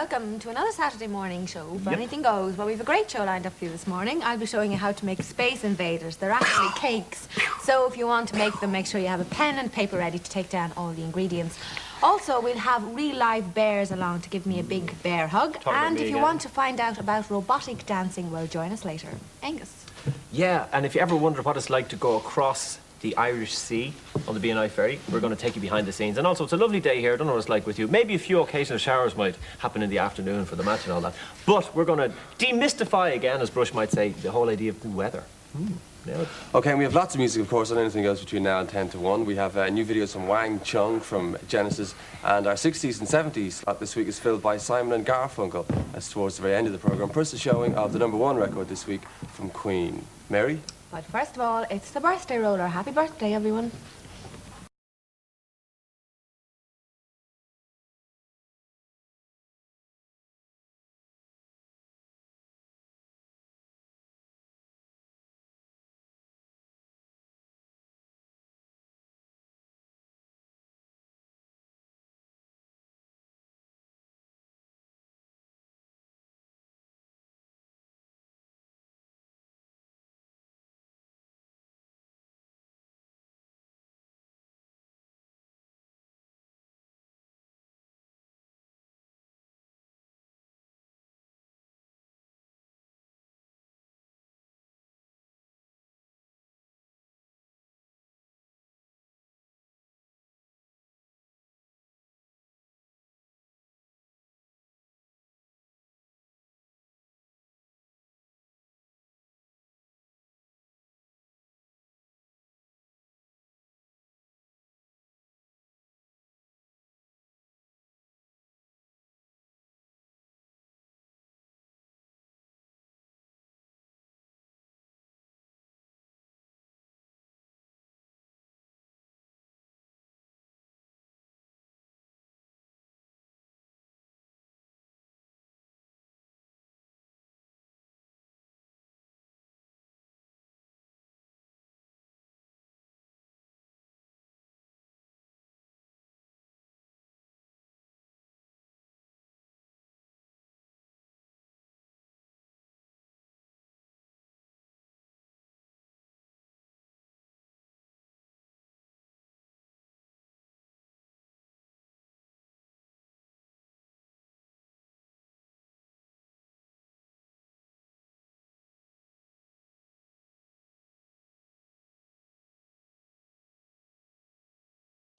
welcome to another Saturday morning show for Anything Goes. Well, we have a great show lined up for you this morning. I'll be showing you how to make Space Invaders. They're actually cakes, so if you want to make them, make sure you have a pen and paper ready to take down all the ingredients. Also, we'll have real live bears along to give me a big bear hug. And if you want to find out about robotic dancing, well, join us later. Angus. Yeah, and if you ever wonder what it's like to go across the Irish Sea on the B&I ferry, we're going to take you behind the scenes. And also, it's a lovely day here. I don't know what it's like with you. Maybe a few occasional showers might happen in the afternoon for the match and all that. But we're going to demystify again, as Brush might say, the whole idea of the weather. Okay, and we have lots of music, of course, on Anything Goes between now and 10 to 1. We have new videos from Wang Chung from Genesis, and our 60s and 70s lot this week is filled by Simon and Garfunkel. That's towards the very end of the programme. Plus a showing of the #1 record this week from Queen. Mary? But first of all, it's the birthday roller. Happy birthday, everyone.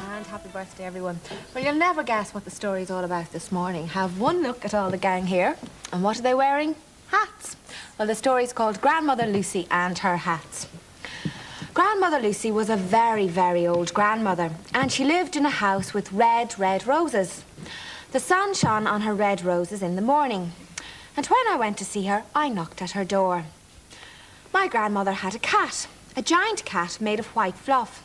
And happy birthday, everyone. Well, you'll never guess what the story's all about this morning. Have one look at all the gang here. And what are they wearing? Hats. Well, the story's called Grandmother Lucy and Her Hats. Grandmother Lucy was a very, very old grandmother, and she lived in a house with red, red roses. The sun shone on her red roses in the morning, and when I went to see her, I knocked at her door. My grandmother had a giant cat made of white fluff.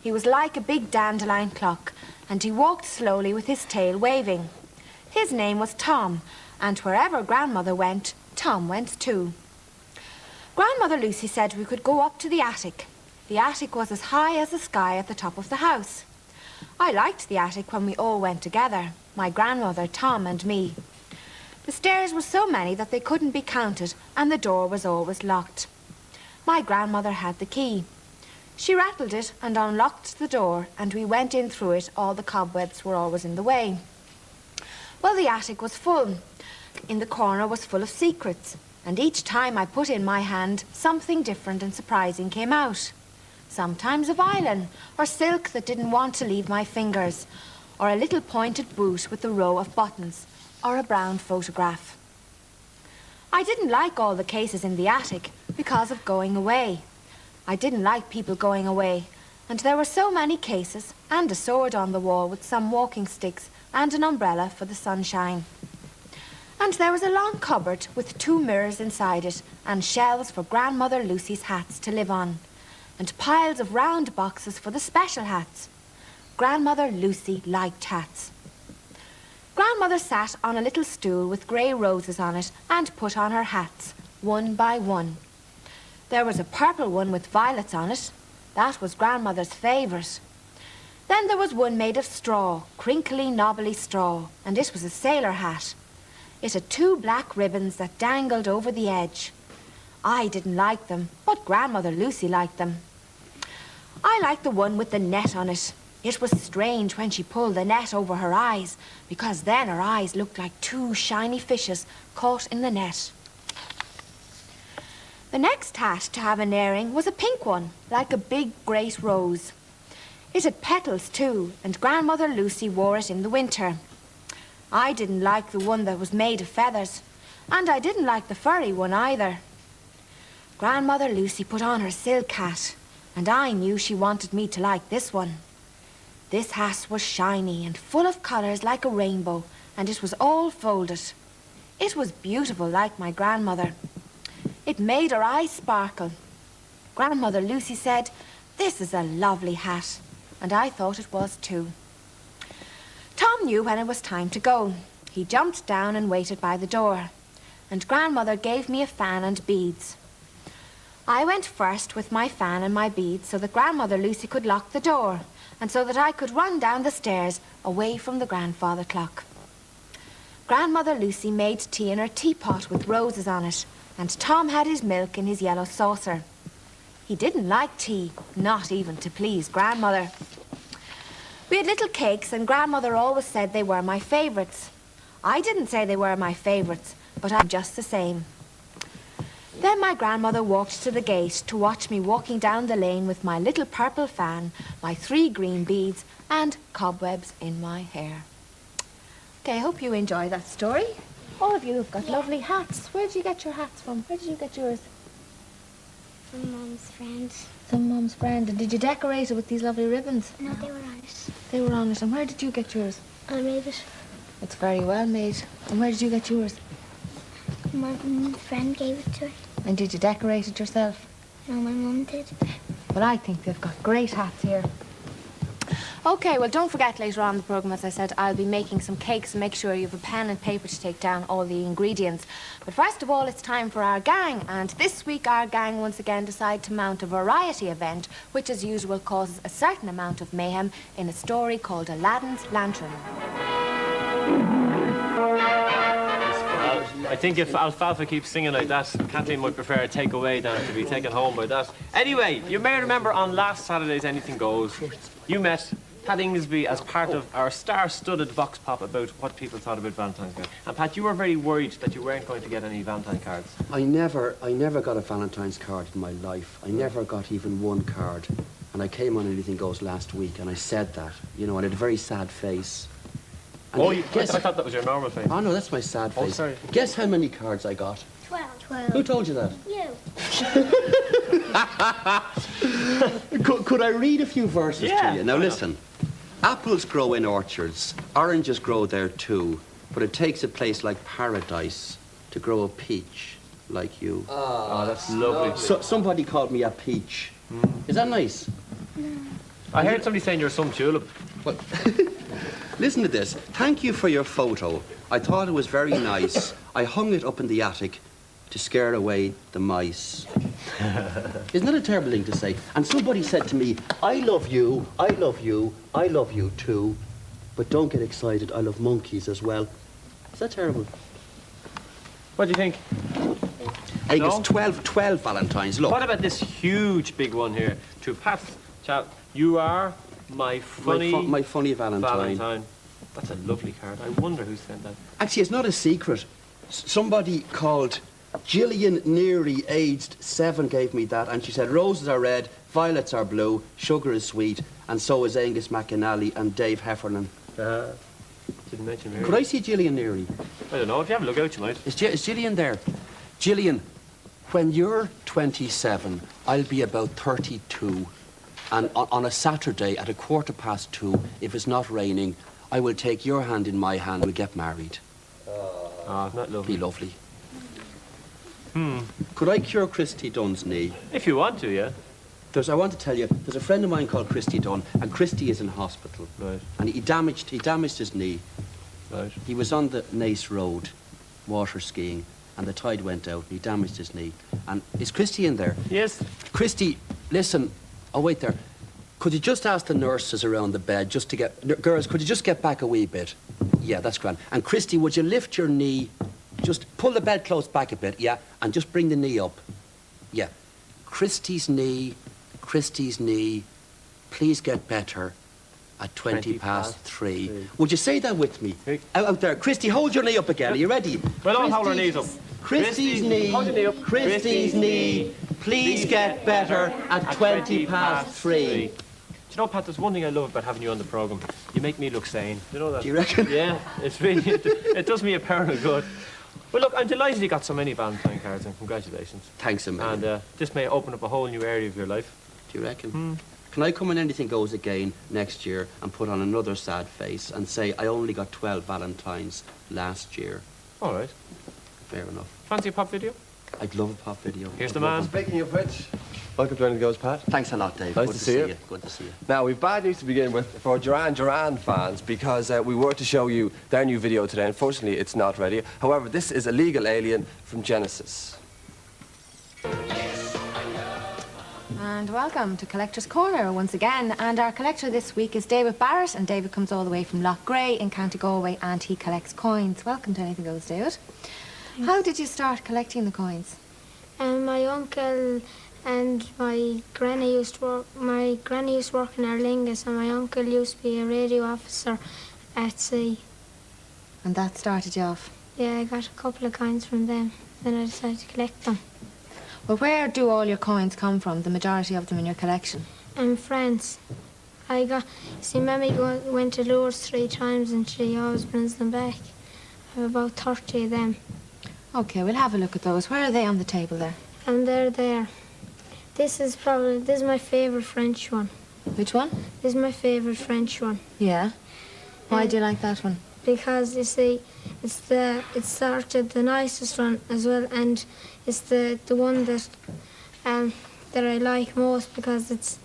He was like a big dandelion clock, and he walked slowly with his tail waving. His name was Tom, and wherever Grandmother went, Tom went too. Grandmother Lucy said we could go up to the attic. The attic was as high as the sky at the top of the house. I liked the attic when we all went together, my grandmother, Tom, and me. The stairs were so many that they couldn't be counted, and the door was always locked. My grandmother had the key. She rattled it and unlocked the door, and we went in through it. All the cobwebs were always in the way. Well, the attic was full. In the corner was full of secrets, and each time I put in my hand, something different and surprising came out. Sometimes a violin, or silk that didn't want to leave my fingers, or a little pointed boot with a row of buttons, or a brown photograph. I didn't like all the cases in the attic because of going away. I didn't like people going away, and there were so many cases, and a sword on the wall with some walking sticks, and an umbrella for the sunshine. And there was a long cupboard with 2 mirrors inside it, and shelves for Grandmother Lucy's hats to live on, and piles of round boxes for the special hats. Grandmother Lucy liked hats. Grandmother sat on a little stool with grey roses on it and put on her hats, one by one. There was a purple one with violets on it. That was Grandmother's favourite. Then there was one made of straw, crinkly, knobbly straw, and it was a sailor hat. It had 2 black ribbons that dangled over the edge. I didn't like them, but Grandmother Lucy liked them. I liked the one with the net on it. It was strange when she pulled the net over her eyes, because then her eyes looked like 2 shiny fishes caught in the net. The next hat to have an airing was a pink one, like a big great rose. It had petals too, and Grandmother Lucy wore it in the winter. I didn't like the one that was made of feathers, and I didn't like the furry one either. Grandmother Lucy put on her silk hat, and I knew she wanted me to like this one. This hat was shiny and full of colours like a rainbow, and it was all folded. It was beautiful like my grandmother. It made her eyes sparkle. Grandmother Lucy said, "This is a lovely hat," and I thought it was too. Tom knew when it was time to go. He jumped down and waited by the door, and Grandmother gave me a fan and beads. I went first with my fan and my beads so that Grandmother Lucy could lock the door, and so that I could run down the stairs away from the grandfather clock. Grandmother Lucy made tea in her teapot with roses on it, and Tom had his milk in his yellow saucer. He didn't like tea, not even to please Grandmother. We had little cakes, and Grandmother always said they were my favourites. I didn't say they were my favourites, but I'm just the same. Then my grandmother walked to the gate to watch me walking down the lane with my little purple fan, my 3 green beads, and cobwebs in my hair. Okay, I hope you enjoy that story. All of you have got lovely hats. Where did you get your hats from? Where did you get yours? From Mum's friend. Some mum's friend. And did you decorate it with these lovely ribbons? No, they were on it. They were on it. And where did you get yours? I made it. It's very well made. And where did you get yours? My friend gave it to her. And did you decorate it yourself? No, my mum did. Well, I think they've got great hats here. Okay, well, don't forget later on in the programme, as I said, I'll be making some cakes, and make sure you have a pen and paper to take down all the ingredients. But first of all, it's time for our gang, and this week our gang once again decide to mount a variety event, which as usual causes a certain amount of mayhem in a story called Aladdin's Lantern. I think if Alfalfa keeps singing like that, Kathleen might prefer a takeaway than to be taken home by that. Anyway, you may remember on last Saturday's Anything Goes, you met Pat Inglesby as part of our star-studded vox pop about what people thought about Valentine's Day. And Pat, you were very worried that you weren't going to get any Valentine cards. I never got a Valentine's card in my life. I never got even one card. And I came on Anything Goes last week and I said that, you know, and I had a very sad face. And Oh, I guess, thought that was your normal face. oh no, that's my sad face. Oh, sorry. Guess how many cards I got? 12. Who told you that? You. Could I read a few verses Yeah, to you? Now why not? listen. Apples grow in orchards, oranges grow there too, but it takes a place like paradise to grow a peach like you. Oh, that's lovely. So, somebody called me a peach. Is that nice? I heard somebody saying you're some tulip. Well, listen to this. Thank you for your photo. I thought it was very nice. I hung it up in the attic to scare away the mice. Isn't that a terrible thing to say? And somebody said to me, I love you, I love you, I love you too. But don't get excited, I love monkeys as well. Is that terrible? What do you think? Hey, No? it's 12 Valentines, look. What about this huge big one here? To Pat, chat, you are my funny My funny Valentine. That's a lovely card. I wonder who sent that. Actually, it's not a secret. Somebody called Gillian Neary, aged 7, gave me that, and she said roses are red, violets are blue, sugar is sweet, and so is Angus McAnally and Dave Heffernan. Didn't mention her. Could I see Gillian Neary? I don't know. If you have a look out, you might. Is Gillian there? Gillian, when you're 27, I'll be about 32. And on a Saturday at 2:15, if it's not raining, I will take your hand in my hand, we'll get married. Oh, isn't that lovely? Be lovely. Could I cure Christy Dunn's knee? If you want to, yeah. I want to tell you, there's a friend of mine called Christy Dunn, and Christy is in hospital. Right, And he damaged his knee. right. He was on the Nace Road, water skiing, and the tide went out, and he damaged his knee. And is Christy in there? Yes. Christy, listen. Oh, wait there. Could you just ask the nurses around the bed just to get... Girls, could you just get back a wee bit? Yeah, that's grand. And Christy, would you lift your knee Just pull the bedclothes back a bit, yeah, and just bring the knee up. Yeah. Christy's knee, please get better at 20 past 3. Would you say that with me? Out there. Christy, hold your knee up again. Are you ready? Well, all hold our knees up. Christy's knee, hold your knee up. Christy's knee, please get better at 20 past 3. Do you know, Pat, there's one thing I love about having you on the programme. You make me look sane. Do you know that? Do you reckon? Yeah, it's really, it does me a pound of good. Well, look, I'm delighted you got so many Valentine cards, and congratulations. Thanks a million. And this may open up a whole new area of your life. Do you reckon? Can I come in Anything Goes again next year and put on another sad face and say I only got 12 Valentines last year? All right. Fair enough. Fancy a pop video? I'd love a pop video. Here's the man. Speaking of which, welcome to Anything Goes, Pat. Thanks a lot, Dave. Nice Good to see you. Good to see you. Now, we've bad news to begin with for Duran Duran fans because we were to show you their new video today. Unfortunately, it's not ready. However, this is Illegal Alien from Genesis. And welcome to Collector's Corner once again. And our collector this week is David Barrett, and David comes all the way from Lochgray in County Galway, and he collects coins. Welcome to Anything Goes, David. How did you start collecting the coins? My uncle and my granny used to work. My granny used to work in Aer Lingus, and my uncle used to be a radio officer at sea. And that started you off. Yeah, I got a couple of coins from them. Then I decided to collect them. Well, where do all your coins come from, the majority of them in your collection? France. Mammy went to Lourdes 3 times, and she always brings them back. I have about 30 of them. OK, we'll have a look at those. Where are they on the table there? And they're there. This is my favourite French one. Which one? This is my favourite French one. Yeah. Why do you like that one? Because you see, it's sort of the nicest one as well, and it's the one that I like most because it's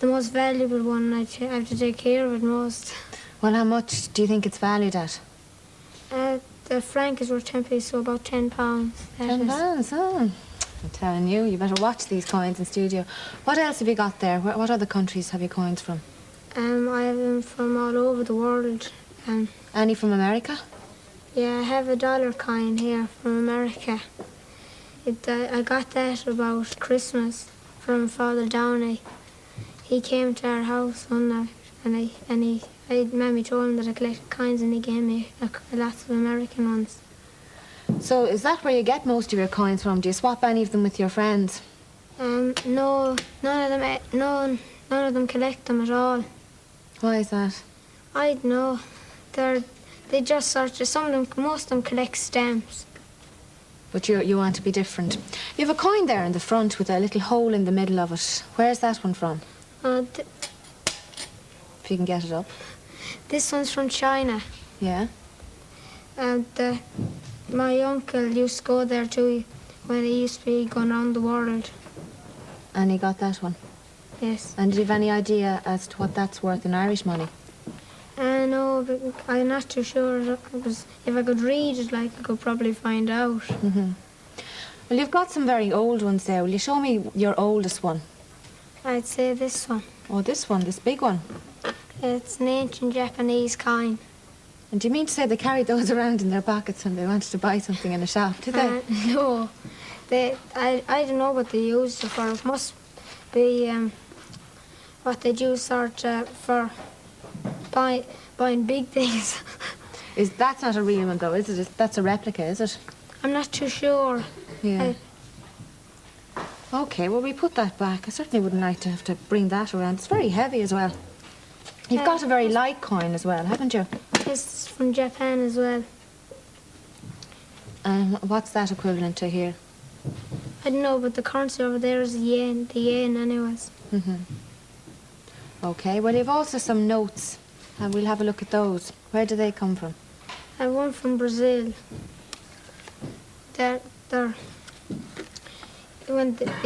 the most valuable one. I have to take care of it most. Well, how much do you think it's valued at? The franc is worth 10p, so about £10. £10, oh. I'm telling you, you better watch these coins in studio. What else have you got there? What other countries have you coins from? I have them from all over the world. Any from America? Yeah, I have a dollar coin here from America. I got that about Christmas from Father Downey. He came to our house one night, and Mammy told him that I collected coins, and he gave me lots of American ones. So is that where you get most of your coins from? Do you swap any of them with your friends? No, none of them collect them at all. Why is that? I don't know. They just sort of, most of them collect stamps. But you want to be different. You have a coin there in the front with a little hole in the middle of it. Where's that one from? If you can get it up. This one's from China. Yeah? And my uncle used to go there too when he used to be going around the world. And he got that one? Yes. And do you have any idea as to what that's worth in Irish money? No, but I'm not too sure. Because if I could read it, I could probably find out. Mm-hmm. Well, you've got some very old ones there. Will you show me your oldest one? I'd say this one. Oh, this one, this big one. It's an ancient Japanese coin. And do you mean to say they carried those around in their pockets when they wanted to buy something in a shop, did they? No. I don't know what they used it for. It must be what they use for buying big things. That's not a real one, though, is it? That's a replica, is it? I'm not too sure. Yeah. OK, well, we put that back. I certainly wouldn't like to have to bring that around. It's very heavy as well. You've got a very light coin as well, haven't you? It's from Japan as well. What's that equivalent to here? I don't know, but the currency over there is the yen anyways. Mm-hmm. OK, well, you've also some notes, and we'll have a look at those. Where do they come from? I have one from Brazil. You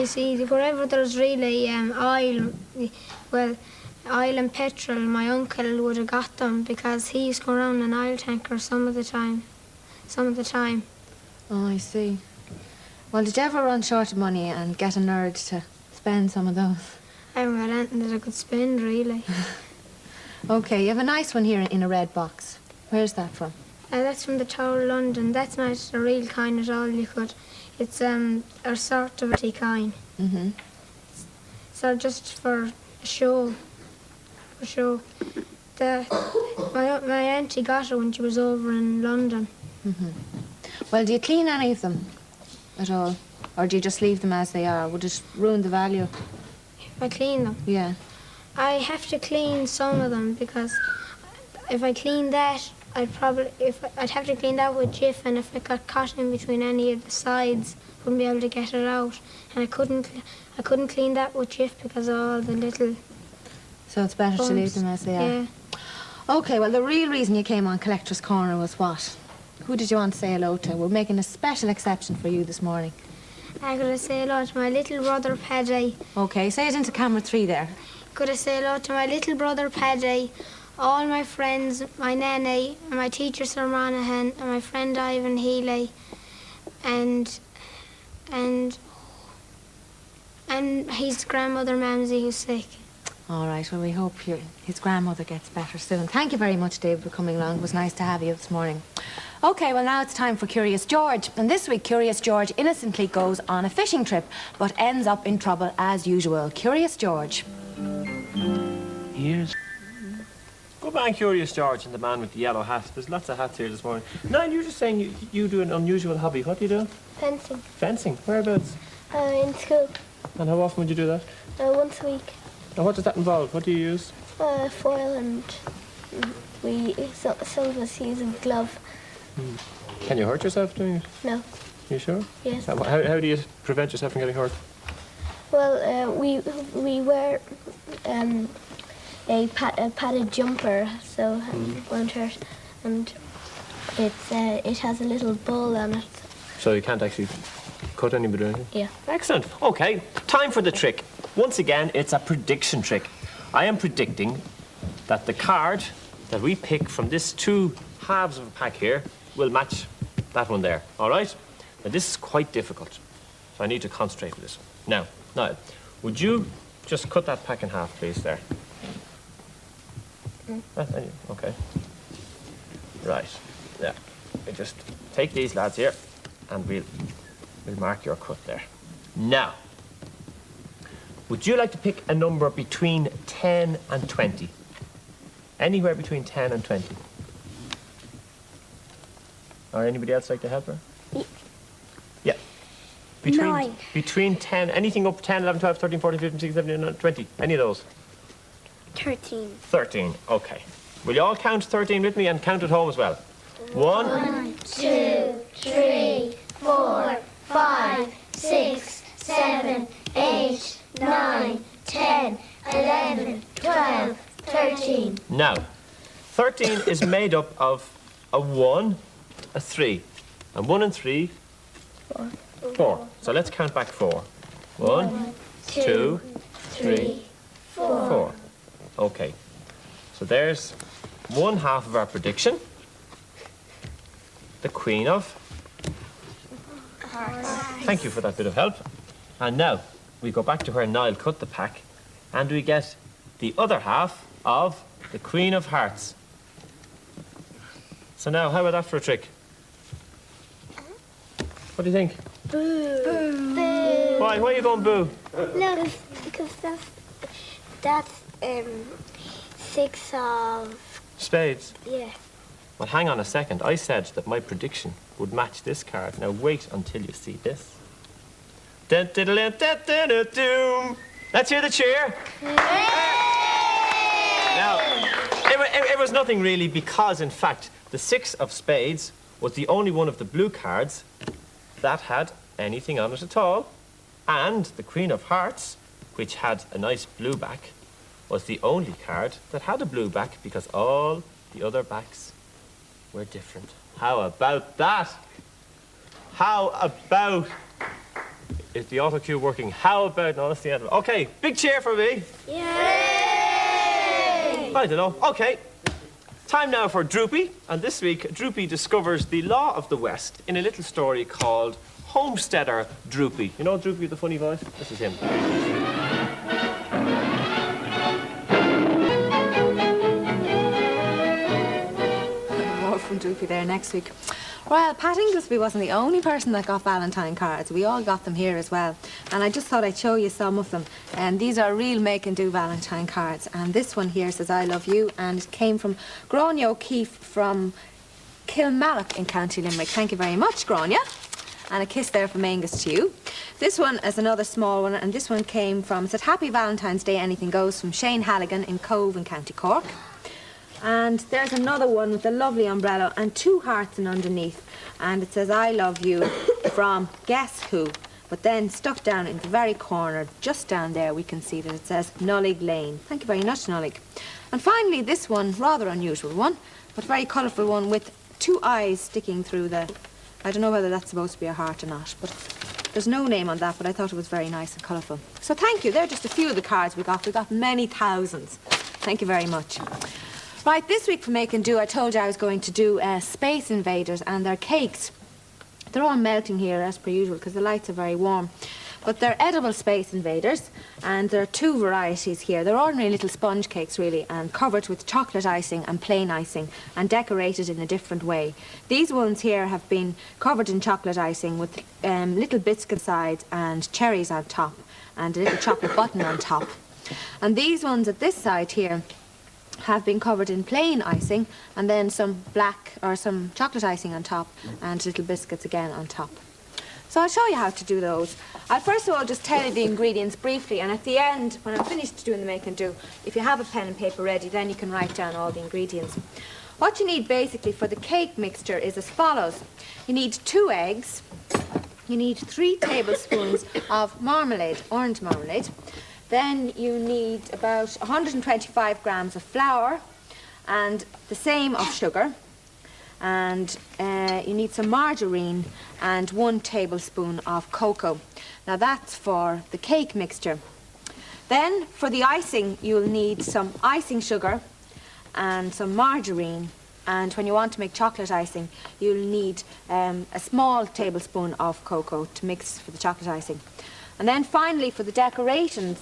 see, wherever there's really oil, oil and petrol, my uncle would have got them because he used to go around an oil tanker some of the time. Oh, I see. Well, did you ever run short of money and get a nerd to spend some of those? I haven't got anything that I could spend, really. OK, you have a nice one here in a red box. Where's that from? That's from the Tower of London. That's not a real coin at all, you could. It's a sort of a coin. Mm-hmm. So just for show. For show. My auntie got it when she was over in London. Well, do you clean any of them at all? Or do you just leave them as they are? Would it ruin the value? If I clean them. Yeah. I have to clean some of them because if I clean that, I'd have to clean that with Jif, and if it got caught in between any of the sides, I wouldn't be able to get it out. And I couldn't clean that with Jif because of all the little So it's better to leave them as they are? Yeah. OK, well, the real reason you came on Collector's Corner was what? Who did you want to say hello to? We're making a special exception for you this morning. I'm going to say hello to my little brother Paddy. OK, say it into camera 3 there. Going to say hello to my little brother Paddy, all my friends, my nanny, and my teacher Sir Monaghan, and my friend Ivan Healy, and his grandmother Mamsie, who's sick. All right, well, we hope his grandmother gets better soon. Thank you very much, David, for coming along. It was nice to have you this morning. OK, well, now it's time for Curious George. And this week, Curious George innocently goes on a fishing trip, but ends up in trouble as usual. Curious George. Here's... Good man, Curious George, and the man with the yellow hat. There's lots of hats here this morning. Niall, you were just saying you do an unusual hobby. What do you do? Fencing. Fencing. Whereabouts? In school. And how often would you do that? Once a week. And what does that involve? What do you use? Foil and some of us use a glove. Can you hurt yourself doing it? No. You sure? Yes. How do you prevent yourself from getting hurt? Well, we wear a padded jumper, so it won't hurt, and it has a little ball on it. So you can't actually cut anybody or anything? Yeah. Excellent. OK, time for the trick. Once again, it's a prediction trick. I am predicting that the card that we pick from this 2 halves of a pack here will match that one there, all right? Now, this is quite difficult, so I need to concentrate with this one. Now, Niall, would you just cut that pack in half, please, there? OK. Right, yeah. We just take these lads here, and we'll mark your cut there. Now, would you like to pick a number between 10 and 20? Anywhere between 10 and 20. Or anybody else like to help her? Yeah. Between 10, anything up 10, 11, 12, 13, 14, 15, 16, 17, 20. Any of those? 13. 13, OK. Will you all count 13 with me and count at home as well? 1, 2, 3, 4, 5, 6, 7, 8, 9, 10, 11, 12, 13. Now, 13 is made up of a 1, a 3, and 1 and 3, 4. So let's count back 4. 1, 2, 3, 4. OK. So there's one half of our prediction. The Queen of Hearts. Thank you for that bit of help. And now, we go back to where Niall cut the pack, and we get the other half of the Queen of Hearts. So now, how about that for a trick? What do you think? Boo. Why are you going boo? No, because that's 6 of... Spades. Yeah. Well, hang on a second. I said that my prediction would match this card. Now, wait until you see this. Dun, dun, dun, dun, dun, dun, dun, dun. Let's hear the cheer. Now, it was nothing really because, in fact, the 6 of spades was the only one of the blue cards that had anything on it at all. And the Queen of Hearts, which had a nice blue back, was the only card that had a blue back because all the other backs were different. How about that? How about... Is the auto cue working? How about... No, that's the end of it. OK, big cheer for me. Yay! I don't know. OK. Time now for Droopy. And this week, Droopy discovers the law of the West in a little story called Homesteader Droopy. You know Droopy with the funny voice? This is him. More from Droopy there next week. Well, Pat Inglesby wasn't the only person that got Valentine cards. We all got them here as well. And I just thought I'd show you some of them. And these are real make-and-do Valentine cards. And this one here says, I love you. And it came from Grania O'Keefe from Kilmallock in County Limerick. Thank you very much, Grania. And a kiss there from Angus to you. This one is another small one. And this one came from, it said, Happy Valentine's Day, Anything Goes, from Shane Halligan in Cove in County Cork. And there's another one with a lovely umbrella and 2 hearts in underneath. And it says, I love you, from Guess Who. But then stuck down in the very corner, just down there, we can see that it says Nullig Lane. Thank you very much, Nullig. And finally, this one, rather unusual one, but very colourful one with 2 eyes sticking through the... I don't know whether that's supposed to be a heart or not, but there's no name on that, but I thought it was very nice and colourful. So thank you. They're just a few of the cards we got. We got many thousands. Thank you very much. Right, this week for Make and Do, I told you I was going to do Space Invaders and their cakes. They're all melting here as per usual because the lights are very warm. But they're edible Space Invaders, and there are 2 varieties here. They're ordinary little sponge cakes really, and covered with chocolate icing and plain icing and decorated in a different way. These ones here have been covered in chocolate icing with little biscuit sides and cherries on top and a little chocolate button on top. And these ones at this side here have been covered in plain icing and then some black or some chocolate icing on top and little biscuits again on top. So I'll show you how to do those. I'll first of all just tell you the ingredients briefly, and at the end, when I'm finished doing the Make and Do, if you have a pen and paper ready, then you can write down all the ingredients. What you need basically for the cake mixture is as follows. You need 2 eggs, you need 3 tablespoons of marmalade, orange marmalade. Then you need about 125 grams of flour and the same of sugar. And you need some margarine and 1 tablespoon of cocoa. Now that's for the cake mixture. Then for the icing, you'll need some icing sugar and some margarine. And when you want to make chocolate icing, you'll need a small tablespoon of cocoa to mix for the chocolate icing. And then finally, for the decorations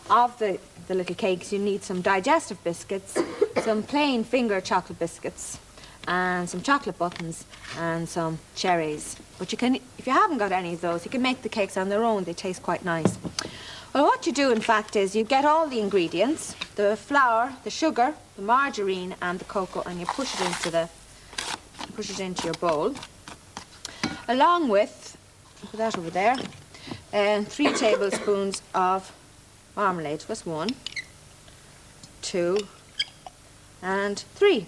of the little cakes, you need some digestive biscuits, some plain finger chocolate biscuits, and some chocolate buttons, and some cherries. But you can, if you haven't got any of those, you can make the cakes on their own. They taste quite nice. Well, what you do, in fact, is you get all the ingredients, the flour, the sugar, the margarine, and the cocoa, and you push it into your bowl, along with, put that over there, 3 tablespoons of marmalade. Just 1, 2, and 3.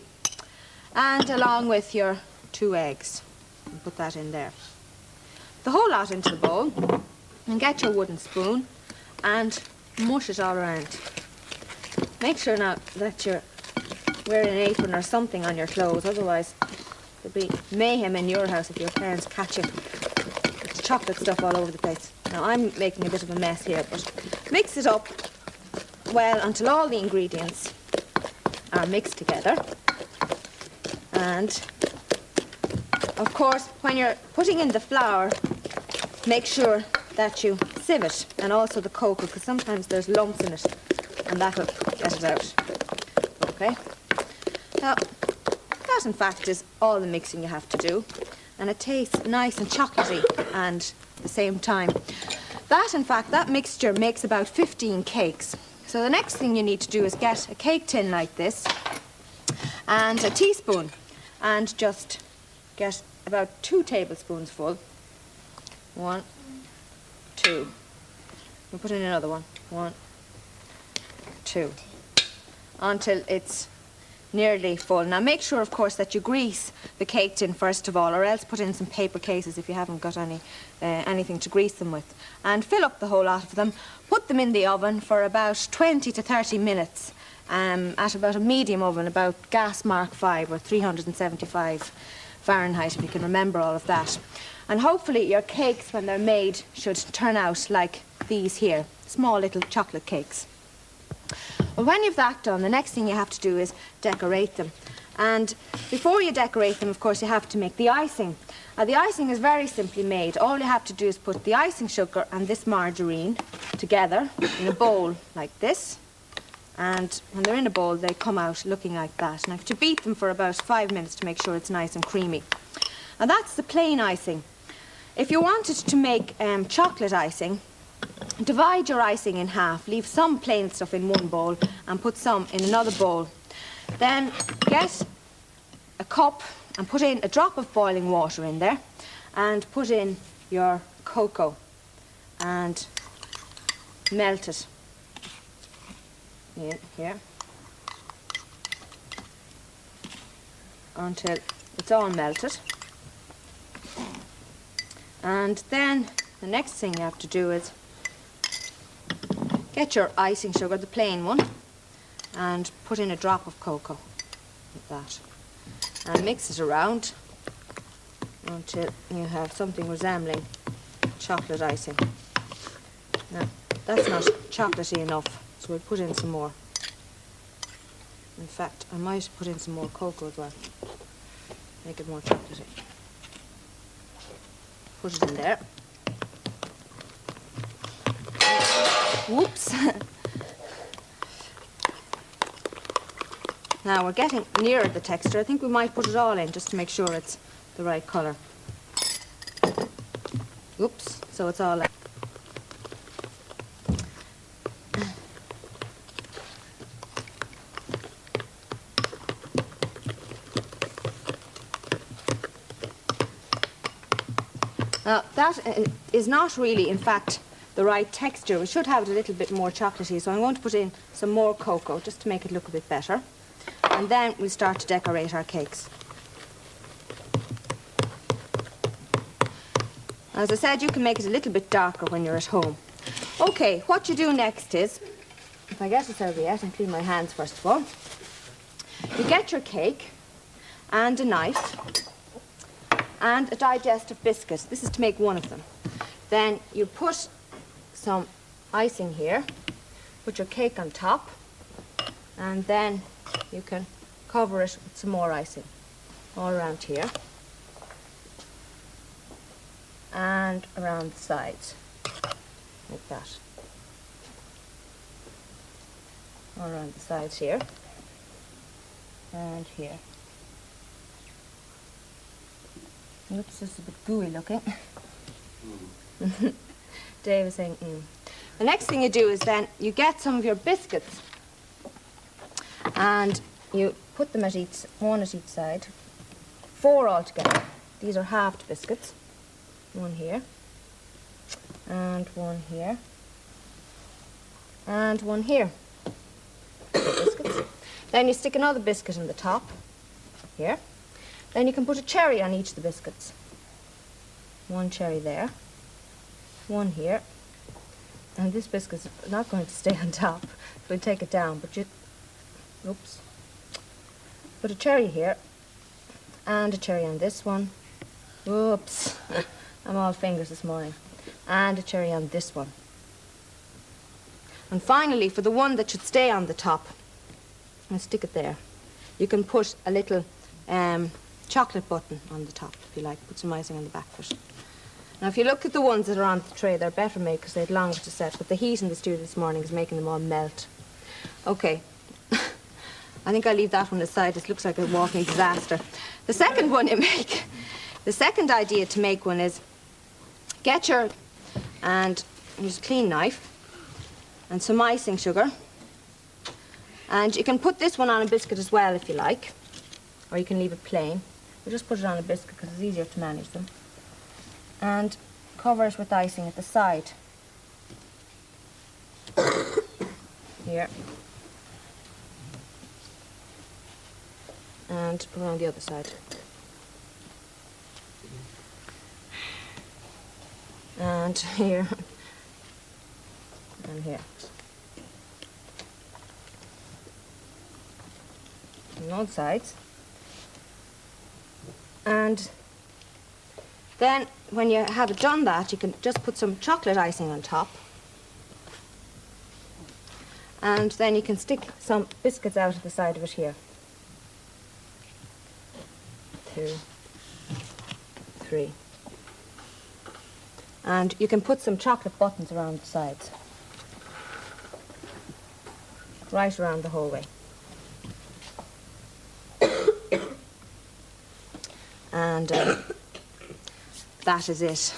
And along with your 2 eggs. And put that in there. The whole lot into the bowl. And get your wooden spoon and mush it all around. Make sure now that you're wearing an apron or something on your clothes, otherwise there'll be mayhem in your house if your parents catch you with chocolate stuff all over the place. Now I'm making a bit of a mess here, but mix it up well until all the ingredients are mixed together. And of course, when you're putting in the flour, make sure that you sieve it, and also the cocoa, because sometimes there's lumps in it, and that'll get it out. Okay? Now, that in fact is all the mixing you have to do, and it tastes nice and chocolatey and at the same time. That in fact, that mixture makes about 15 cakes. So the next thing you need to do is get a cake tin like this, and a teaspoon, and just get about 2 tablespoons full. 1, 2. We'll put in another one. 1, 2. Until it's nearly full. Now make sure, of course, that you grease the cake tin first of all, or else put in some paper cases if you haven't got anything to grease them with. And fill up the whole lot of them. Put them in the oven for about 20 to 30 minutes. At about a medium oven, about gas mark 5 or 375 Fahrenheit, if you can remember all of that. And hopefully your cakes, when they're made, should turn out like these here, small little chocolate cakes. Well, when you've that done, the next thing you have to do is decorate them. And before you decorate them, of course, you have to make the icing. Now, the icing is very simply made. All you have to do is put the icing sugar and this margarine together in a bowl like this. And when they're in a bowl, they come out looking like that. Now, to beat them for about 5 minutes to make sure it's nice and creamy. And that's the plain icing. If you wanted to make chocolate icing, divide your icing in half. Leave some plain stuff in one bowl and put some in another bowl. Then get a cup and put in a drop of boiling water in there and put in your cocoa and melt it in here until it's all melted. And then the next thing you have to do is get your icing sugar, the plain one, and put in a drop of cocoa, like that. And mix it around until you have something resembling chocolate icing. Now, that's not chocolatey enough, so we'll put in some more. In fact, I might put in some more cocoa as well, make it more chocolatey. Put it in there. Whoops. Now we're getting nearer the texture. I think we might put it all in just to make sure it's the right colour. Oops, so it's all like... Now, that is not really, in fact, the right texture. We should have it a little bit more chocolatey, so I'm going to put in some more cocoa just to make it look a bit better. And then we'll start to decorate our cakes. As I said, you can make it a little bit darker when you're at home. Okay, what you do next is, if I get a serviette and clean my hands first of all, you get your cake and a knife and a digestive biscuit. This is to make one of them. Then you put some icing here, put your cake on top, and then you can cover it with some more icing all around here and around the sides, like that. All around the sides here and here. Oops, this is a bit gooey looking. Dave is saying, The next thing you do is then you get some of your biscuits and you put them at one at each side, 4 altogether. These are halved biscuits. One here, and one here, and one here. Biscuits. Then you stick another biscuit in the top, here. Then you can put a cherry on each of the biscuits. One cherry there, one here, and this biscuit's not going to stay on top, so we'll take it down, but oops. Put a cherry here, and a cherry on this one. Whoops, I'm all fingers this morning. And a cherry on this one. And finally, for the one that should stay on the top, I'll stick it there. You can put a little chocolate button on the top, if you like. Put some icing on the back of it. Now, if you look at the ones that are on the tray, they're better made because they had longer to set, but the heat in the studio this morning is making them all melt. Okay. I think I'll leave that one aside. It looks like a walking disaster. The second one you make, the second idea to make one is get your, and use a clean knife and some icing sugar. And you can put this one on a biscuit as well if you like, or you can leave it plain. We'll just put it on a biscuit because it's easier to manage them. And cover it with icing at the side. Here. And around the other side. And here. And here. On all sides. And then when you have it done that, you can just put some chocolate icing on top. And then you can stick some biscuits out of the side of it here. 2, 3. And you can put some chocolate buttons around the sides. right around the whole way. And that is it.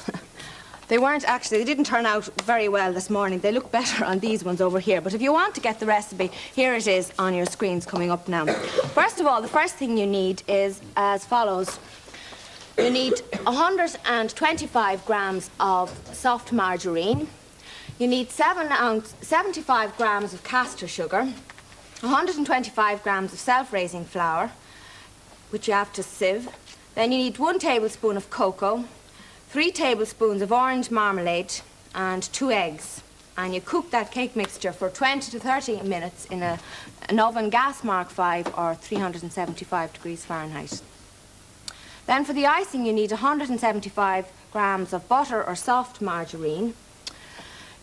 They didn't turn out very well this morning. They look better on these ones over here. But if you want to get the recipe, here it is on your screens coming up now. First of all, the first thing you need is as follows. You need 125 grams of soft margarine. You need 75 grams of caster sugar, 125 grams of self-raising flour, which you have to sieve. Then you need 1 tablespoon of cocoa, 3 tablespoons of orange marmalade, and 2 eggs. And you cook that cake mixture for 20 to 30 minutes in an oven, gas mark 5 or 375 degrees Fahrenheit. Then for the icing, you need 175 grams of butter or soft margarine.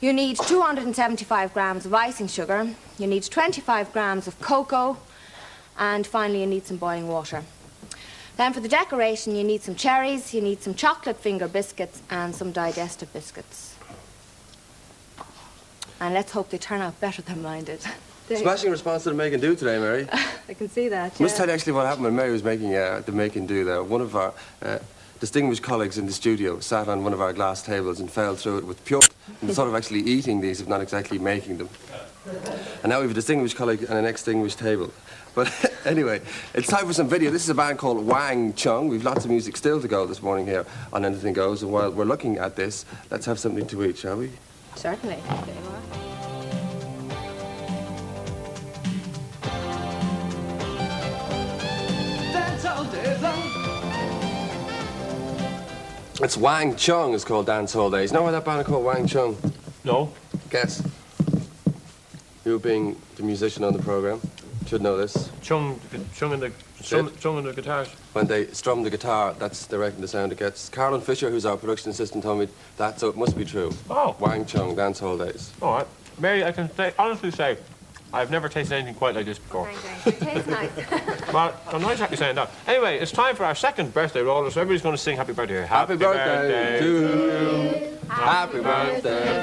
You need 275 grams of icing sugar. You need 25 grams of cocoa. And finally, you need some boiling water. Then for the decoration, you need some cherries, you need some chocolate finger biscuits and some digestive biscuits. And let's hope they turn out better than mine did. Smashing response to the make and do today, Mary. I can see that, Must tell you actually what happened when Mary was making the make and do there. One of our distinguished colleagues in the studio sat on one of our glass tables and fell through it with pure and sort of actually eating these, if not exactly making them. And now we have a distinguished colleague and an extinguished table. But anyway, it's time for some video. This is a band called Wang Chung. We've lots of music still to go this morning here on Anything Goes. And while we're looking at this, let's have something to eat, shall we? Certainly. There you are. It's Wang Chung is called Dance Hall Days. You know why that band is called Wang Chung? No. Guess. You being the musician on the programme should know this. Chung in the guitars. When they strum the guitar, that's directly the sound it gets. Carolyn Fisher, who's our production assistant, told me that, so it must be true. Oh. Wang Chung, Dance Hall Days. All right. Mary, I can honestly say, I've never tasted anything quite like this before. It tastes nice. Well, I'm not exactly saying that. Anyway, it's time for our second birthday roller, so everybody's going to sing happy birthday. Happy birthday to you. Happy birthday.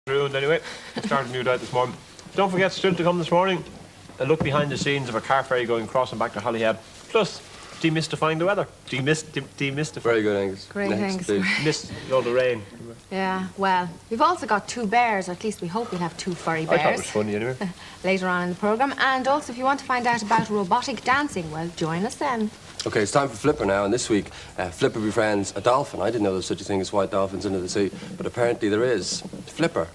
Ruined anyway. Started a new diet this morning. Don't forget still to come this morning. A look behind the scenes of a car ferry going crossing back to Holyhead. Plus, demystifying the weather. Demystifying. Very good, Angus. Great, Next, Angus. please. Mist, all the rain. Yeah, well, we've also got 2 bears, or at least we hope we'll have 2 furry bears. I thought it was funny anyway. Later on in the programme. And also, if you want to find out about robotic dancing, well, join us then. Okay, it's time for Flipper now, and this week, Flipper befriends a dolphin. I didn't know there was such a thing as white dolphins under the sea, but apparently there is. Flipper.